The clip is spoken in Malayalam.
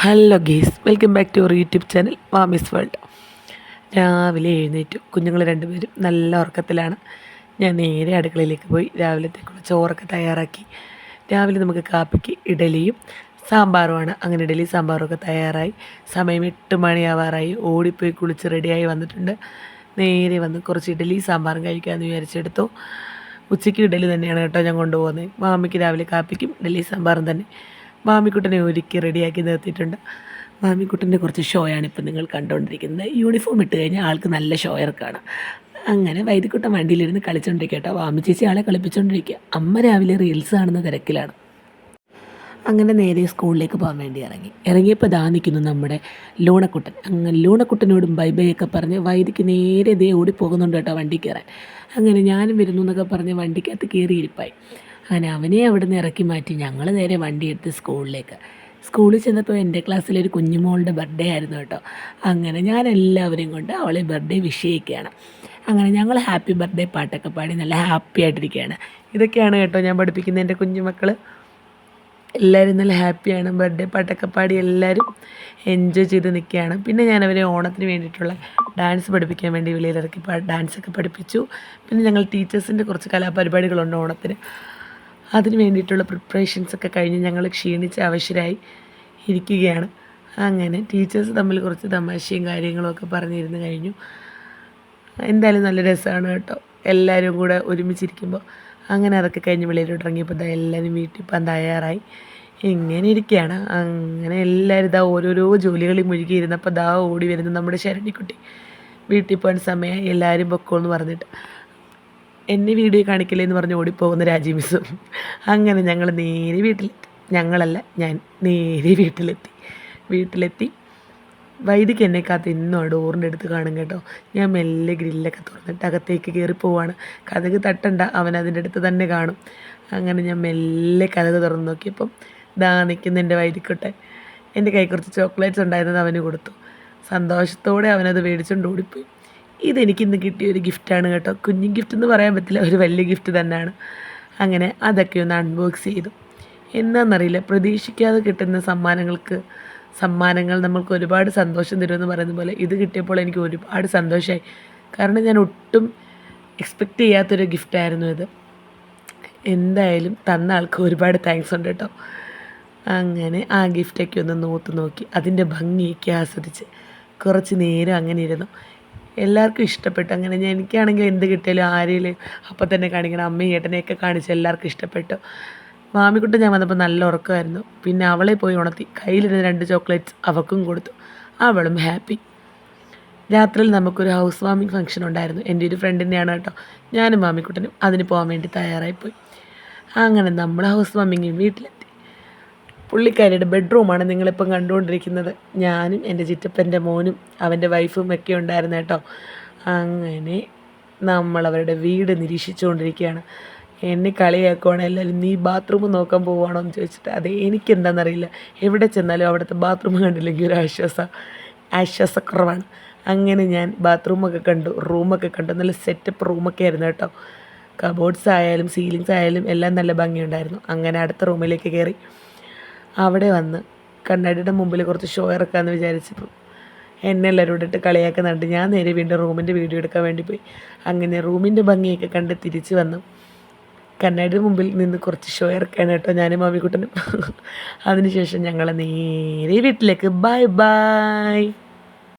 Hello guys, welcome back to our YouTube channel Mamy's World. രാവിലെ എഴുന്നേറ്റു. കുഞ്ഞുങ്ങൾ രണ്ടുപേരും നല്ല ഉറക്കത്തിലാണ്. ഞാൻ നേരെ അടുക്കളയിലേക്ക് പോയി രാവിലത്തേക്കുള്ള ചോറൊക്കെ തയ്യാറാക്കി. രാവിലെ നമുക്ക് കാപ്പിക്ക് ഇഡലിയും സാമ്പാറുമാണ്. അങ്ങനെ ഇഡലി സാമ്പാറുമൊക്കെ തയ്യാറായി. സമയം 8 മണിയാവാറായി. ഓടിപ്പോയി കുളിച്ച് റെഡിയായി വന്നിട്ടുണ്ട്. നേരെ വന്ന് കുറച്ച് ഇഡലി സാമ്പാറും കഴിക്കാമെന്ന് വിചാരിച്ചെടുത്തു. ഉച്ചയ്ക്ക് ഇഡലി തന്നെയാണ് കേട്ടോ ഞാൻ കൊണ്ടുപോകുന്നത്. മാമിക്ക് രാവിലെ കാപ്പിക്കും ഇഡലി സാമ്പാറും തന്നെ. മാമിക്കുട്ടനെ ഒരുക്കി റെഡിയാക്കി നിർത്തിയിട്ടുണ്ട്. മാമിക്കുട്ടൻ്റെ കുറച്ച് ഷോയാണ് ഇപ്പം നിങ്ങൾ കണ്ടുകൊണ്ടിരിക്കുന്നത്. യൂണിഫോം ഇട്ട് കഴിഞ്ഞാൽ ആൾക്ക് നല്ല ഷോയർക്കാണ്. അങ്ങനെ വൈദ്യക്കുട്ടൻ വണ്ടിയിലിരുന്ന് കളിച്ചുകൊണ്ടിരിക്കുക കേട്ടോ. വാമി ചേച്ചി ആളെ കളിപ്പിച്ചുകൊണ്ടിരിക്കുക. അമ്മ രാവിലെ റീൽസ് കാണുന്ന തിരക്കിലാണ്. അങ്ങനെ നേരെ സ്കൂളിലേക്ക് പോകാൻ വേണ്ടി ഇറങ്ങിയപ്പോൾ നിൽക്കുന്നു നമ്മുടെ ലൂണക്കുട്ടൻ. അങ്ങനെ ലൂണക്കുട്ടനോടും ബൈ ബൈ ഒക്കെ പറഞ്ഞ് വൈദ്യക്ക് നേരെ ഓടി പോകുന്നുണ്ട് കേട്ടോ വണ്ടി കയറാൻ. അങ്ങനെ ഞാനും വരുന്നു എന്നൊക്കെ പറഞ്ഞ് വണ്ടിക്കകത്ത് കയറിയിരിപ്പായി. അങ്ങനെ അവനെ അവിടെ നിന്ന് ഇറക്കി മാറ്റി ഞങ്ങൾ നേരെ വണ്ടി എടുത്ത് സ്കൂളിൽ ചെന്നപ്പോൾ എൻ്റെ ക്ലാസ്സിലൊരു കുഞ്ഞുമോളുടെ ബർത്ത്ഡേ ആയിരുന്നു കേട്ടോ. അങ്ങനെ ഞാൻ എല്ലാവരെയും കൊണ്ട് അവളെ ബർത്ത്ഡേ വിഷ് ചെയ്യിക്കുകയാണ്. അങ്ങനെ ഞങ്ങൾ ഹാപ്പി ബർത്ത്ഡേ പാട്ടൊക്കെ പാടി നല്ല ഹാപ്പി ആയിട്ടിരിക്കുകയാണ്. ഇതൊക്കെയാണ് കേട്ടോ ഞാൻ പഠിപ്പിക്കുന്ന എൻ്റെ കുഞ്ഞുമക്കൾ. എല്ലാവരും നല്ല ഹാപ്പിയാണ്. ബർത്ത്ഡേ പാട്ടൊക്കെ പാടി എല്ലാവരും എൻജോയ് ചെയ്ത് നിൽക്കുകയാണ്. പിന്നെ ഞാൻ അവരെ ഓണത്തിന് വേണ്ടിയിട്ടുള്ള ഡാൻസ് പഠിപ്പിക്കാൻ വേണ്ടി വെളിയിലിറക്കി ഡാൻസൊക്കെ പഠിപ്പിച്ചു. പിന്നെ ഞങ്ങൾ ടീച്ചേഴ്സിൻ്റെ കുറച്ച് കലാപരിപാടികളുണ്ട് ഓണത്തിന്. അതിന് വേണ്ടിയിട്ടുള്ള പ്രിപ്പറേഷൻസൊക്കെ കഴിഞ്ഞ് ഞങ്ങൾ ക്ഷീണിച്ച് അവശരായി ഇരിക്കുകയാണ്. അങ്ങനെ ടീച്ചേഴ്സ് തമ്മിൽ കുറച്ച് തമാശയും കാര്യങ്ങളും ഒക്കെ പറഞ്ഞിരുന്ന് കഴിഞ്ഞു. എന്തായാലും നല്ല രസമാണ് കേട്ടോ എല്ലാവരും കൂടെ ഒരുമിച്ചിരിക്കുമ്പോൾ. അങ്ങനെ അതൊക്കെ കഴിഞ്ഞ് വെളിയിലോട്ട് ഇറങ്ങിയപ്പോൾ എല്ലാവരും വീട്ടിൽ പോകാൻ തയ്യാറായി ഇങ്ങനെ ഇരിക്കുകയാണ്. അങ്ങനെ എല്ലാവരും ഓരോരോ ജോലികളിൽ മുഴുകിയിരുന്നപ്പോൾ ഓടി വരുന്നു നമ്മുടെ ശരണിക്കുട്ടി. വീട്ടിൽ പോകാൻ സമയമായി, എല്ലാവരും പൊക്കോന്ന് പറഞ്ഞിട്ട് എന്നെ വീഡിയോ കാണിക്കില്ലേ എന്ന് പറഞ്ഞ് ഓടിപ്പോകുന്ന രാജി മിസ്സും. അങ്ങനെ ഞങ്ങൾ നേരെ ഞാൻ നേരെ വീട്ടിലെത്തി. വൈദ്യക്ക് എന്നെ കാത്ത് ഇന്നും ഡോറിൻ്റെ അടുത്ത് കാണും കേട്ടോ. ഞാൻ മെല്ലെ ഗ്രില്ലൊക്കെ തുറന്നിട്ട് അകത്തേക്ക് കയറി പോവാണ്. കതക് തട്ടണ്ട, അവൻ അതിൻ്റെ അടുത്ത് തന്നെ കാണും. അങ്ങനെ ഞാൻ മെല്ലെ കതക് തുറന്ന് നോക്കിയപ്പം നിൽക്കുന്ന എൻ്റെ വൈദ്യക്കുട്ടൻ. എൻ്റെ കൈ കുറച്ച് ചോക്ലേറ്റ്സ് ഉണ്ടായിരുന്നത് അവന് കൊടുത്തു. സന്തോഷത്തോടെ അവനത് മേടിച്ചുകൊണ്ട് ഓടിപ്പോയി. ഇതെനിക്കിന്ന് കിട്ടിയൊരു ഗിഫ്റ്റാണ് കേട്ടോ. കുഞ്ഞു ഗിഫ്റ്റ് എന്ന് പറയാൻ പറ്റില്ല, ഒരു വലിയ ഗിഫ്റ്റ് തന്നെയാണ്. അങ്ങനെ അതൊക്കെ ഒന്ന് അൺബോക്സ് ചെയ്തു. എന്താണെന്നറിയില്ല, പ്രതീക്ഷിക്കാതെ കിട്ടുന്ന സമ്മാനങ്ങൾ നമ്മൾക്ക് ഒരുപാട് സന്തോഷം തരുമെന്ന് പറയുന്ന പോലെ ഇത് കിട്ടിയപ്പോൾ എനിക്ക് ഒരുപാട് സന്തോഷമായി. കാരണം ഞാൻ ഒട്ടും എക്സ്പെക്റ്റ് ചെയ്യാത്തൊരു ഗിഫ്റ്റായിരുന്നു ഇത്. എന്തായാലും തന്ന ആൾക്ക് ഒരുപാട് താങ്ക്സ് ഉണ്ട് കേട്ടോ. അങ്ങനെ ആ ഗിഫ്റ്റൊക്കെ ഒന്ന് നോക്കി അതിൻ്റെ ഭംഗിയൊക്കെ ആസ്വദിച്ച് കുറച്ച് നേരം അങ്ങനെ ഇരുന്നു. എല്ലാവർക്കും ഇഷ്ടപ്പെട്ടു. അങ്ങനെ എനിക്കാണെങ്കിൽ എന്ത് കിട്ടിയാലും ആരെയും അപ്പം തന്നെ കാണിക്കണം. അമ്മയും ഏട്ടനെയൊക്കെ കാണിച്ച് എല്ലാവർക്കും ഇഷ്ടപ്പെട്ടു. മാമിക്കുട്ടൻ ഞാൻ വന്നപ്പോൾ നല്ല ഉറക്കമായിരുന്നു. പിന്നെ അവളെ പോയി ഉണർത്തി കയ്യിലിരുന്ന് 2 ചോക്ലേറ്റ്സ് അവൾക്കും കൊടുത്തു. അവളും ഹാപ്പി. രാത്രിയിൽ നമുക്കൊരു ഹൗസ് വാമിങ് ഫംഗ്ഷൻ ഉണ്ടായിരുന്നു. എൻ്റെ ഒരു ഫ്രണ്ടിൻ്റെയാണ് കേട്ടോ. ഞാനും മാമിക്കുട്ടനും അതിന് പോകാൻ വേണ്ടി തയ്യാറായിപ്പോയി. അങ്ങനെ നമ്മൾ ഹൗസ് വാമിങ് വീട്ടിലെത്തി. പുള്ളിക്കാരിയുടെ ബെഡ്റൂമാണ് നിങ്ങളിപ്പം കണ്ടുകൊണ്ടിരിക്കുന്നത്. ഞാനും എൻ്റെ ചിറ്റപ്പൻ്റെ മോനും അവൻ്റെ വൈഫും ഒക്കെ ഉണ്ടായിരുന്നു കേട്ടോ. അങ്ങനെ നമ്മളവരുടെ വീട് നിരീക്ഷിച്ചുകൊണ്ടിരിക്കുകയാണ്. എന്നെ കളിയാക്കുവാണ് എല്ലാവരും, നീ ബാത്റൂം നോക്കാൻ പോവുകയാണോ എന്ന് ചോദിച്ചിട്ട്. അതെ, എനിക്കെന്താണെന്നറിയില്ല, എവിടെ ചെന്നാലും അവിടുത്തെ ബാത്റൂം കണ്ടില്ലെങ്കിൽ ഒരു ആശ്വാസക്കുറവാണ്. അങ്ങനെ ഞാൻ ബാത്റൂമൊക്കെ കണ്ടു, റൂമൊക്കെ കണ്ടു. നല്ല സെറ്റപ്പ് റൂമൊക്കെ ആയിരുന്നു കേട്ടോ. കബോർഡ്സ് ആയാലും സീലിങ്സ് ആയാലും എല്ലാം നല്ല ഭംഗിയുണ്ടായിരുന്നു. അങ്ങനെ അടുത്ത റൂമിലേക്ക് കയറി. അവിടെ വന്ന് കണ്ണാടിയുടെ മുമ്പിൽ കുറച്ച് ഷോ ഇറക്കാമെന്ന് വിചാരിച്ചപ്പോൾ എന്നെ എല്ലാവരും ഇട്ട് കളിയാക്കുന്നുണ്ട്. ഞാൻ നേരെ വീണ്ടും റൂമിൻ്റെ വീഡിയോ എടുക്കാൻ വേണ്ടി പോയി. അങ്ങനെ റൂമിൻ്റെ ഭംഗിയൊക്കെ കണ്ട് തിരിച്ച് വന്നു. കണ്ണാടിയുടെ മുമ്പിൽ നിന്ന് കുറച്ച് ഷോ ഇറക്കാണ് കേട്ടോ ഞാനും മാമിക്കുട്ടനും. അതിനുശേഷം ഞങ്ങൾ നേരെ വീട്ടിലേക്ക്. Bye bye.